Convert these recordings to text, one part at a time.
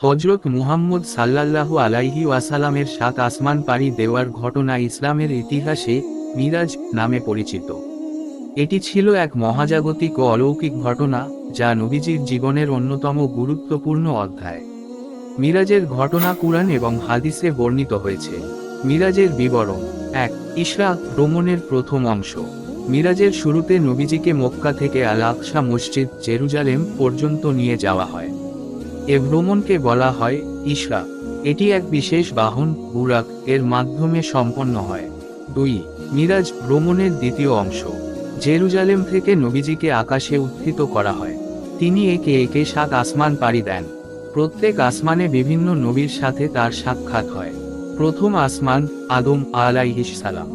হযরত মুহাম্মদ সাল্লাল্লাহু আলাইহি ওয়াসাল্লামের 7 আসমান পাড়ি দেওয়ার ঘটনা ইসলামের ইতিহাসে মিরাজ নামে পরিচিত। এটি ছিল এক মহাজাগতিক ও অলৌকিক ঘটনা, যা নবীজির জীবনের অন্যতম গুরুত্বপূর্ণ অধ্যায়। মিরাজের ঘটনা কুরআন এবং হাদিসে বর্ণিত হয়েছে। মিরাজের বিবরণ। 1. ইসরা ভ্রমণের প্রথম অংশ। মিরাজের শুরুতে নবীজিকে মক্কা থেকে আল আকসা মসজিদ জেরুজালেম পর্যন্ত নিয়ে যাওয়া হয়। এ ভ্রমণকে বলা হয় ইসরা। এটি এক বিশেষ বাহন বুরাক এর মাধ্যমে সম্পন্ন হয়। 2. মিরাজ ভ্রমণের দ্বিতীয় অংশ। জেরুজালেম থেকে নবীজিকে আকাশে উত্থিত করা হয়। তিনি একে একে 7 আসমান পাড়ি দেন। প্রত্যেক আসমানে বিভিন্ন নবীর সাথে তার সাক্ষাৎ হয়। প্রথম আসমান আদম আলাইহিস সালাম।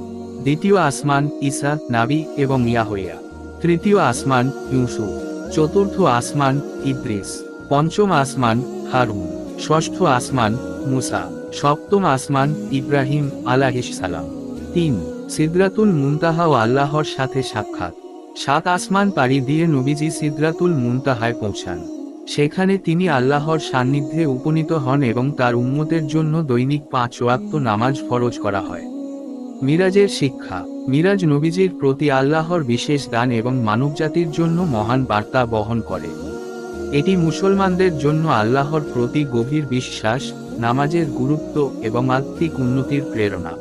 দ্বিতীয় আসমান ঈসা নাবী এবং ইয়াহইয়া। তৃতীয় আসমান ইউসুফ। চতুর্থ আসমান ইদ্রিস। পঞ্চম আসমান হারুন। ষষ্ঠ আসমান মুসা। সপ্তম আসমান ইব্রাহিম আলাইহিস সালাম। 3. সিদরাতুল মুনতাহা ও আল্লাহর সাথে সাক্ষাৎ। 7 আসমান পাড়ি দিয়ে নবীজি সিদরাতুল মুনতাহায় পৌঁছান। সেখানে তিনি আল্লাহর সান্নিধ্যে উপনীত হন এবং তার উম্মতের জন্য দৈনিক 5 ওয়াক্ত নামাজ ফরজ করা হয়। মিরাজের শিক্ষা। মিরাজ নবীজির প্রতি আল্লাহর বিশেষ দান এবং মানবজাতির জন্য মহান বার্তা বহন করে। এটি মুসলমানদের জন্য আল্লাহর প্রতি গভীর বিশ্বাস, নামাজের গুরুত্ব এবং আত্মিক উন্নতির প্রেরণা।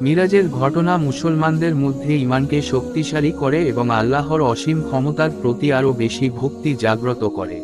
মিরাজের ঘটনা মুসলমানদের মধ্যে ঈমানকে শক্তিশালী করে এবং আল্লাহর অসীম ক্ষমতার প্রতি আরও বেশি ভক্তি জাগ্রত করে।